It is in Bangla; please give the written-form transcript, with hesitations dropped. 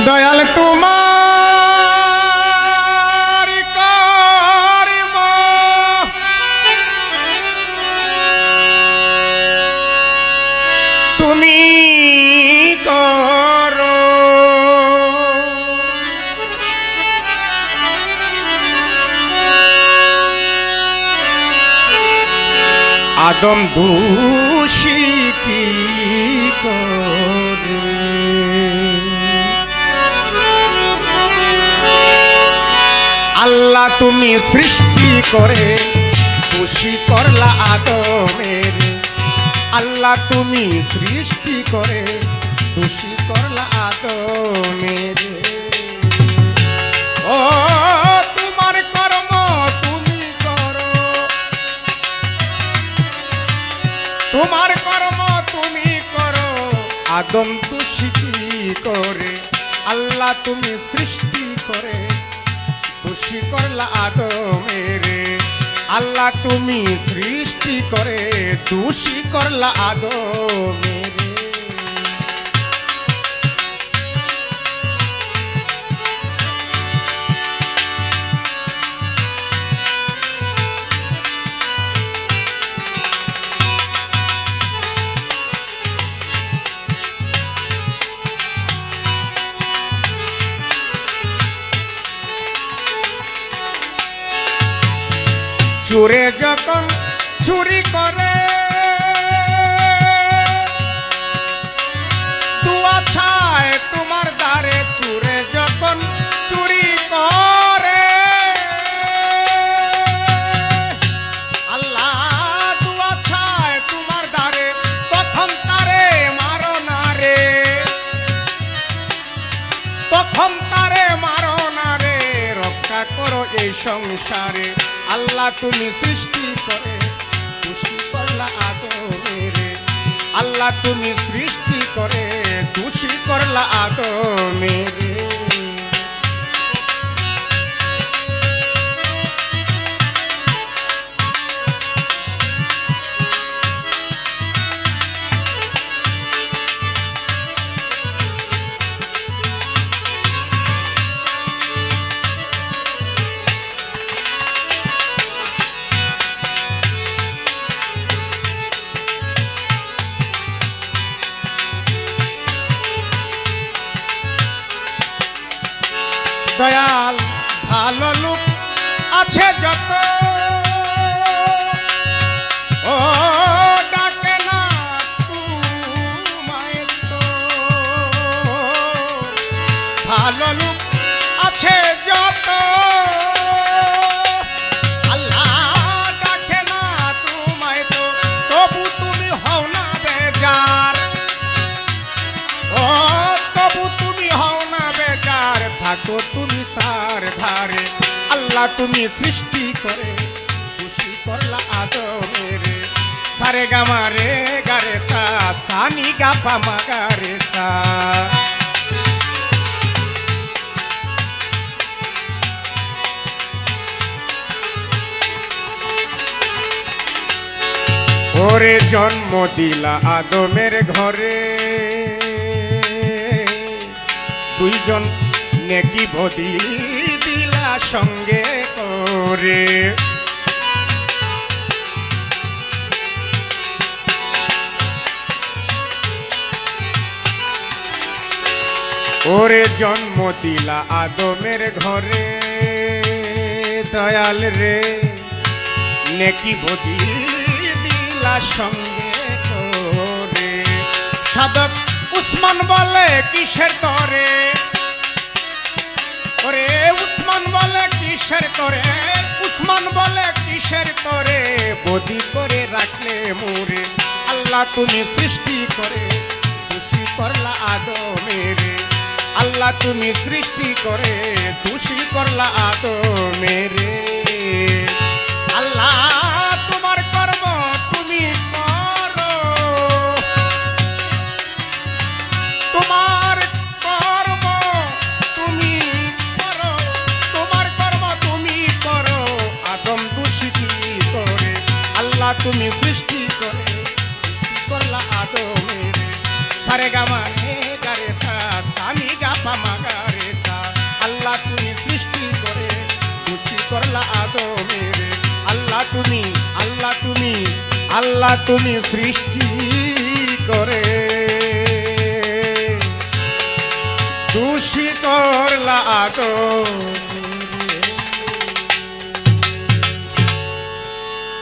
দয়াল তোমার কর্ম তুমি করো, আদম দোষী কি করে। আল্লাহ তুমি সৃষ্টি করে দোষী করলা আদমের, আল্লাহ তুমি সৃষ্টি করে দোষী করলা আদমের। ও তোমার কর্ম তুমি করো, তোমার কর্ম তুমি করো, আদম দোষী কি করে। আল্লাহ তুমি সৃষ্টি করে দোষী করলা আদমের, আল্লাহ তুমি সৃষ্টি করে দোষী করলা আদমের। চোরে যখন চুরি করে দুয়া ছায় তোমার দ্বারে, চোরে যখন চুরি করে আল্লাহ দুয়া ছায় তোমার দ্বারে, তখন তারে মারো না রে, তখন তারে মারো না রে, রক্ষা করো এই সংসারে। আল্লাহ তুমি সৃষ্টি করে দোষী করলা আদমের, আল্লাহ তুমি সৃষ্টি করে দোষী করলা আদমের। দয়াল ভালো লোক আছে যত, ও ডাকে না তোমায় তো, ভালো লোক আছে যত, আল্লাহ ডাকে না তোমায় তো, তবু তুমি হও না বেজার, ও তবু তুমি হও না বেজার, থাকো তুমি তার ধারে। আল্লাহ তুমি সৃষ্টি করে দোষী করলা আদমের, সারে গামা রে গারে সা, সানি গা পা মা গারে সা। ওরে জন্ম দিলা আদমের ঘরে, দুইজন নেকি বদি দিলা সঙ্গে করে, ওরে জন্ম দিলা আদমের ঘরে, দয়াল রে নেকি বদি দিলা সঙ্গে করে। সাধক উসমান বলে কিসের তরে, ওরে উসমান বলে কিসের তরে, উসমান বলে কিসের তরে, বদি করে রাখলে মোরে। আল্লাহ তুমি সৃষ্টি করে দোষী করলা আদমের, আল্লাহ তুমি সৃষ্টি করে দোষী করলা আদমের। আল্লাহ তোমার কর্ম তুমি করো, তোমার কর্ম তুমি করো, তোমার কর্ম তুমি করো, আদম দোষী কি করে। আল্লাহ তুমি সৃষ্টি করে দোষী করলা আদমের, সারে গামা রে গারে সা। সানি গাপা মাগারে সা আল্লাহ তুমি সৃষ্টি করে খুশি করলা আদমের আল্লাহ তুমি আল্লাহ তুমি আল্লাহ তুমি সৃষ্টি করে খুশি করলা আদম